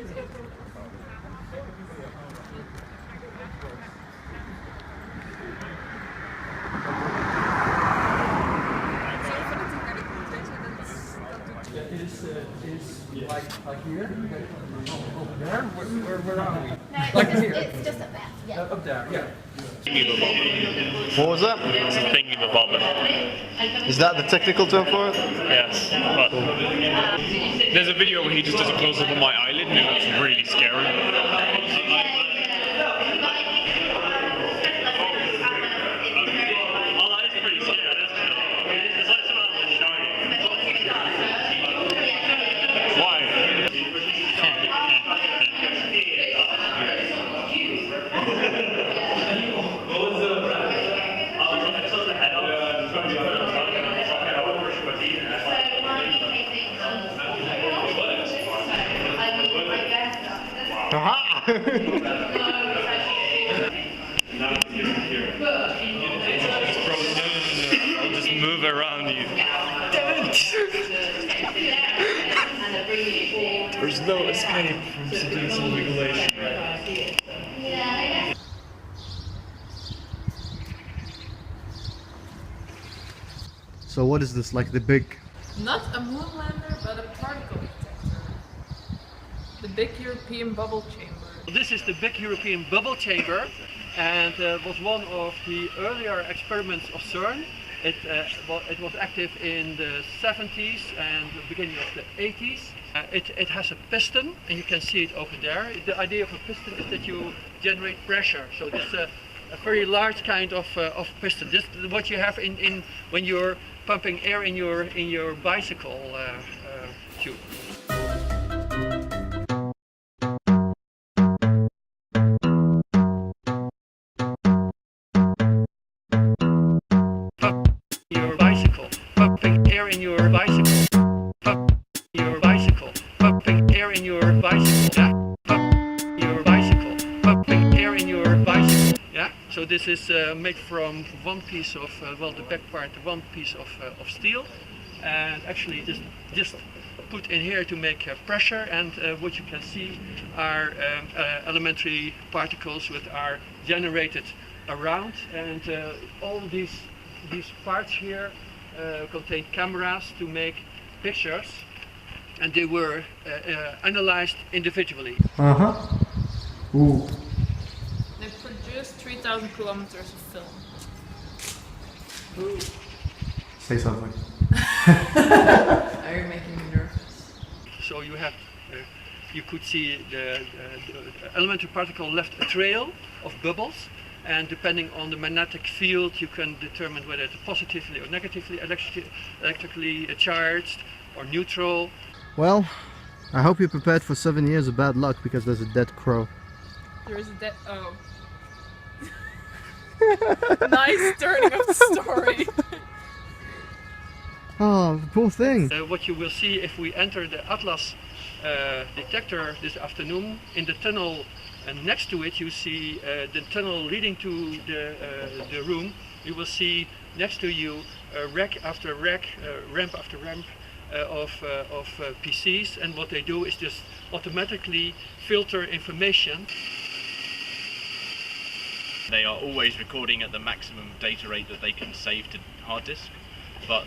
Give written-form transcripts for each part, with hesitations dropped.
Is like here? Over there? Where are we? No, it's just up there. Yeah. Up there, yeah. What was that? It's a thingy-ma-bobber. Is that the technical term for it? Yes, but there's a video where he just does a close-up on my eyelid and it looks really scary. I'll just move around you. There's no escape from seducing regulation. So what is this, like the big... Not a moonlander, but a particle detector. The big European bubble chamber. This is the big European bubble chamber, and was one of the earlier experiments of CERN. It was active in the 70s and the beginning of the 80s. It has a piston, and you can see it over there. The idea of a piston is that you generate pressure. So this is a very large kind of piston. This is what you have in when you're pumping air in your bicycle tube. Pumping air in your bicycle. Your bicycle. Pumping air in your bicycle. Your bicycle. Pumping air in your bicycle. Yeah. So this is made from one piece of well, the back part, one piece of steel, and actually just put in here to make pressure. And what you can see are elementary particles which are generated around, and all these parts here contain cameras to make pictures, and they were analyzed individually. Ooh. They produced 3,000 kilometers of film. Ooh. Say something. Are you making me nervous? So you have, you could see the elementary particle left a trail of bubbles, and depending on the magnetic field you can determine whether it's positively or negatively electrically charged or neutral. Well, I hope you're prepared for 7 years of bad luck because there's a dead crow. There is a dead... oh. Nice turning of the story. Oh, poor thing. What you will see if we enter the Atlas detector this afternoon, in the tunnel and next to it you see the tunnel leading to the room. You will see next to you rack after rack, ramp after ramp of PCs, and what they do is just automatically filter information. They are always recording at the maximum data rate that they can save to hard disk, but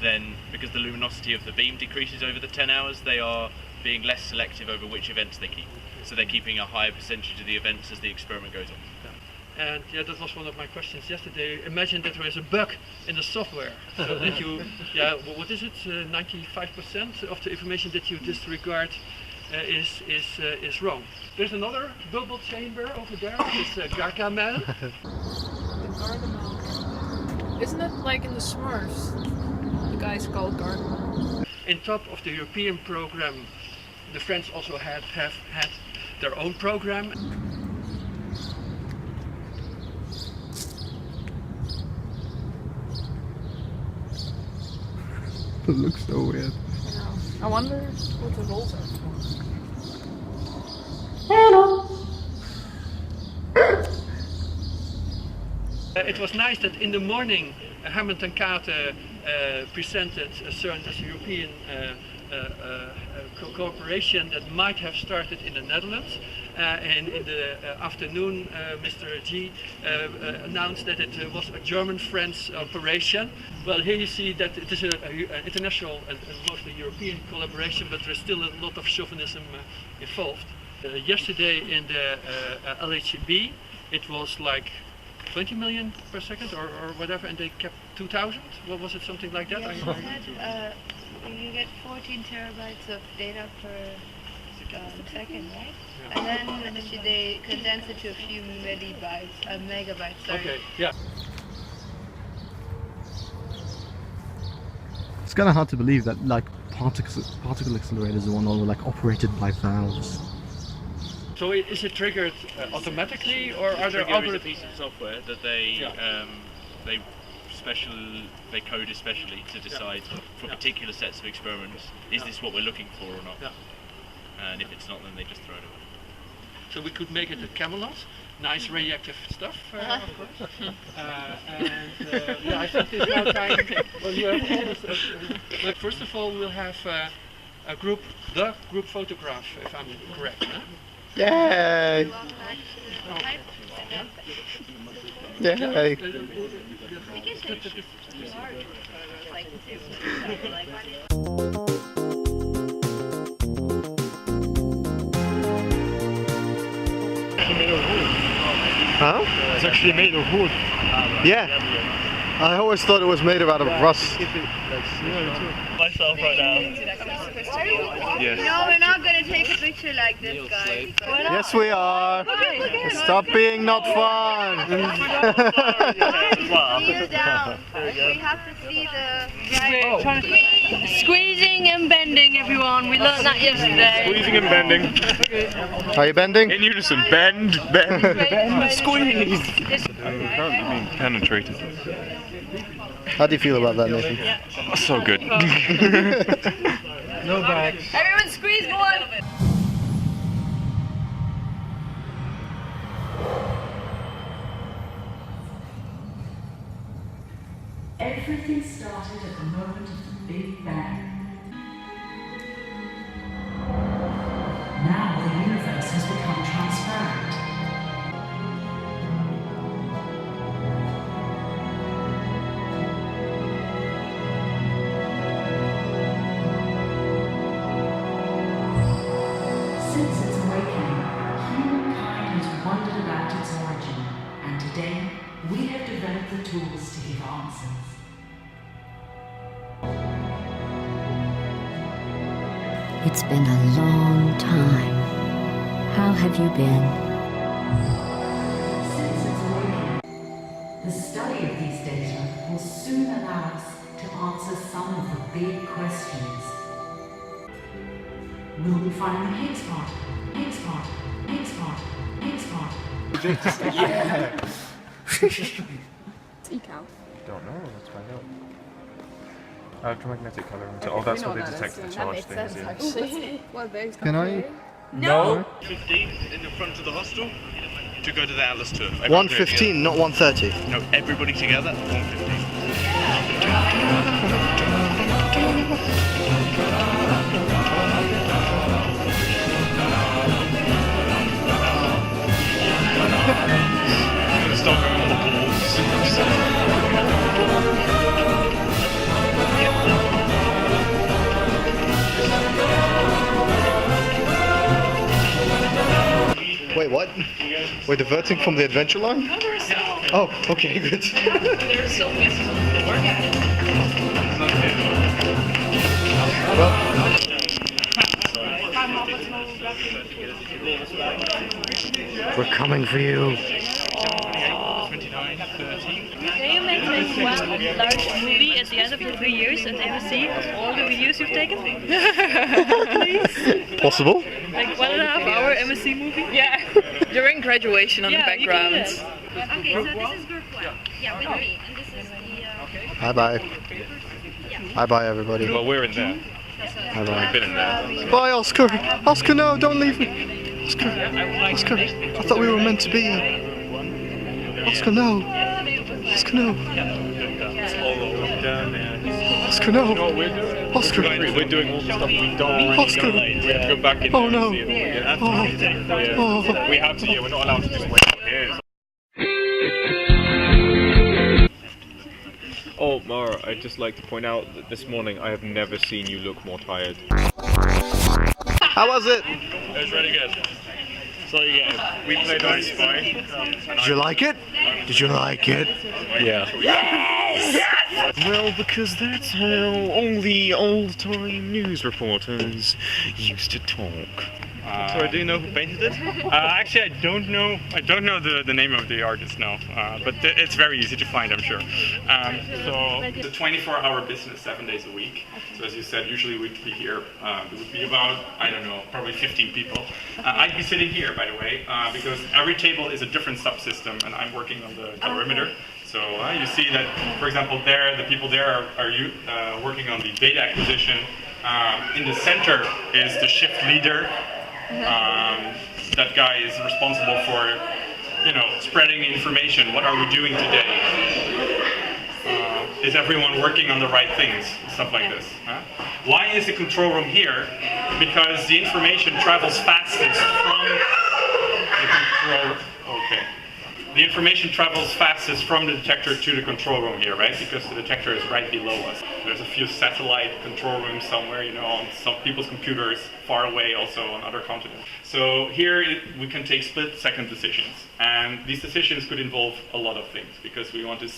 then because the luminosity of the beam decreases over the 10 hours, they are being less selective over which events they keep. So they're keeping a higher percentage of the events as the experiment goes on. And yeah, that was one of my questions yesterday. Imagine that there is a bug in the software, so that you, yeah, what is it? 95% of the information that you disregard is wrong. There's another bubble chamber over there. It's Gargamel. Gargamel. Isn't it like in the Smurfs? The guy's called Gargamel. In top of the European program, the French also have had their own program. It looks so weird. I know. I wonder what the rolls are for. It was nice that in the morning Hammond and Kate presented CERN as a European cooperation that might have started in the Netherlands. And in the afternoon, Mr. G announced that it was a German-French operation. Well, here you see that it is an international and mostly European collaboration, but there's still a lot of chauvinism involved. Yesterday in the LHCb, it was like 20 million per second or whatever, and they kept 2,000? What was it, something like that? Yes, you get 14 terabytes of data per second, right? Yeah. And then they condense it to a few megabytes, sorry. Okay, yeah. It's kind of hard to believe that like particle accelerators are one all like operated by valves. So is it triggered automatically, or are there Trigger other is a piece of software that they code especially to decide for particular sets of experiments, is this what we're looking for or not? Yeah. And if it's not, then they just throw it away. So we could make it a Camelot, nice radioactive stuff, of course. Yeah, I think it's now time. Well, you have all this. But first of all, we'll have the group photograph, if I'm correct. Huh? Yay! Yay! Huh? It's actually made of wood. Yeah. I always thought it was made out of rust. Myself right now. Yes. No, we're not gonna take a picture like this, guys. Yes, we are. Stop being not fun. Kneel down. We have to see the squeezing and bending, everyone. We learned that yesterday. Squeezing and bending. Are you bending? In unison. Bend, squeeze. Currently being penetrated. How do you feel about that, Nathan? So good. No bags. Everyone squeeze more. Everything started at the moment of the Big Bang. Now the universe has become transparent. Since its awakening, humankind has wondered about its origin, and today we have developed the tools to give answers. It's been a long time. How have you been? Since its awakening, the study of these data will soon allow us to answer some of the big questions. Will we find the Higgs particle? Higgs particle? Higgs particle? Higgs particle? It's ecal. Don't know, let's find out. Electromagnetic coloring. Oh, that's what they detect the charge things in. Actually. Well, there's Can I? No! 15 in the front of the hostel to go to the Atlas tour. 1:15, not 1:30. No, everybody together, 1:15. Start going on the Wait, what? We're diverting from the adventure line? Oh, okay, good. We're coming for you. Can you make one large movie at the end of the 3 years and MSc of all the videos you've taken? Please? Possible? Like 1.5 hour MSc movie? Yeah. During graduation on the background. Okay, so this is group 1. Yeah, with me. And this is the... Bye bye. Bye bye, everybody. Well, we're in there. Bye bye. We've been in there. Bye, Oscar. Oscar, no, don't leave me. Oscar, Oscar, I thought we were meant to be. Oscar, no. Oscar, no. Oscar, no. You know what we're doing? Oscar. Guys, we're doing all the stuff we don't really Oscar. know. We have to go back in Oh, there no. and see it all again. Oh. We have to, yeah, we're not allowed to just wait out here. Oh, Mara, I'd just like to point out that this morning I have never seen you look more tired. How was it? It was really good. So yeah, we played I Spy. Did you like it? Did you like it? Yeah. Yes! Well, because that's how all the old-time news reporters used to talk. Sorry, do you know who painted it? Actually, I don't know. I don't know the name of the artist now, but it's very easy to find, I'm sure. So it's a 24-hour business, 7 days a week. So as you said, usually we'd be here. There would be about, I don't know, probably 15 people. I'd be sitting here, by the way, because every table is a different subsystem, and I'm working on the calorimeter. So you see that, for example, there the people there are working on the data acquisition. In the center is the shift leader. That guy is responsible for, spreading information. What are we doing today? Is everyone working on the right things? Stuff like this. Why is the control room here? Because the information travels fastest from the control. Okay. The information travels fastest from the detector to the control room here, right? Because the detector is right below us. There's a few satellite control rooms somewhere, on some people's computers far away, also on other continents. So here we can take split-second decisions. And these decisions could involve a lot of things, because we want to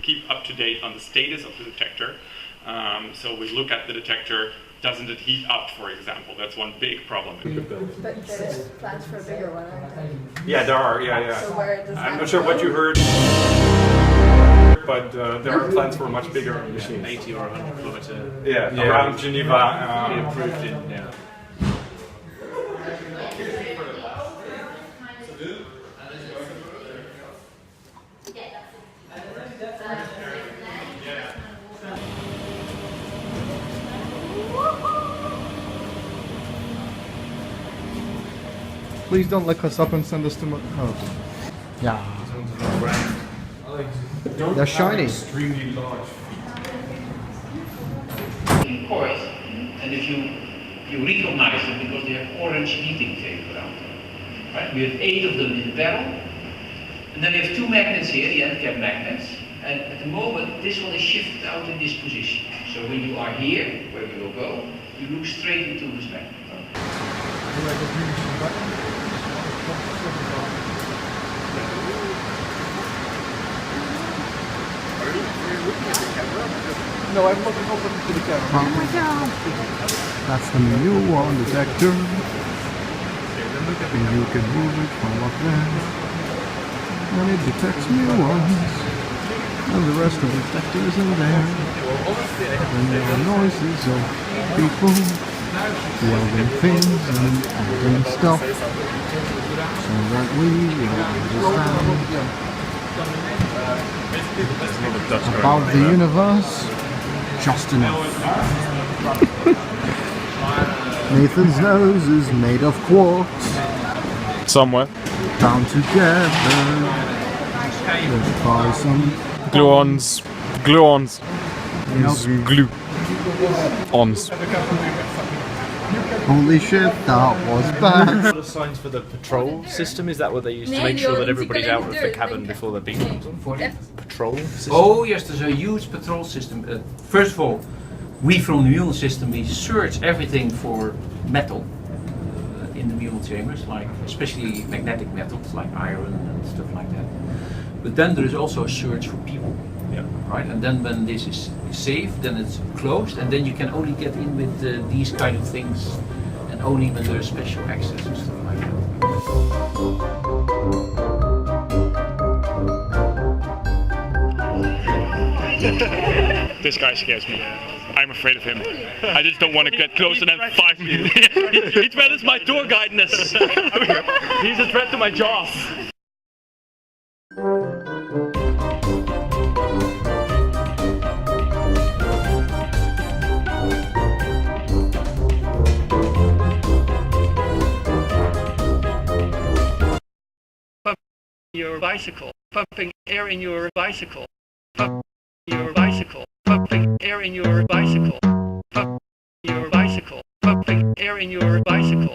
keep up to date on the status of the detector. So we look at the detector. Doesn't it heat up, for example? That's one big problem. But there's plans for a bigger one, aren't there? Yeah, there are. Yeah. So where does I'm that not sure go? what you heard, but there are plans for a much bigger machine. 80 or 100 kilometer. Yeah, around Geneva. Improved in, yeah. Please don't look us up and send us to my... Oh. Yeah. They're shiny. Extremely large. Coils, and if you recognize them because they have orange heating tape around them. Right? We have 8 of them in the barrel, and then we have 2 magnets here, the end cap magnets, and at the moment this one is shifted out in this position. So when you are here, where we will go, you look straight into this magnet. No, I'm looking over to the camera. Oh my god! That's the new one detector. And you can move it from up there. And it detects new ones. And the rest of the detectors in there. And there are noises of people yelling things and adding stuff. So that we understand about the universe. Just enough. Nathan's nose is made of quartz. Somewhere. Bound together by some Gluons. Gluons. Glue. Ons. Holy shit, that was bad. What are signs for the patrol system? Is that what they use to make sure that everybody's out of the cabin before the beam comes on? Patrol system? Oh yes, there's a huge patrol system. First of all, we from the mule system, we search everything for metal in the mule chambers, like especially magnetic metals like iron and stuff like that. But then there is also a search for people. Yeah. Right, and then when this is safe, then it's closed, and then you can only get in with these kind of things, and only when there's special access and stuff like that. This guy scares me. I'm afraid of him. I just don't want to get closer than 5 minutes. He threatens my tour guidance. He's a threat to my jaws. Your bicycle, pumping air in your bicycle, pumping your bicycle, pumping air in your bicycle, pump in your bicycle.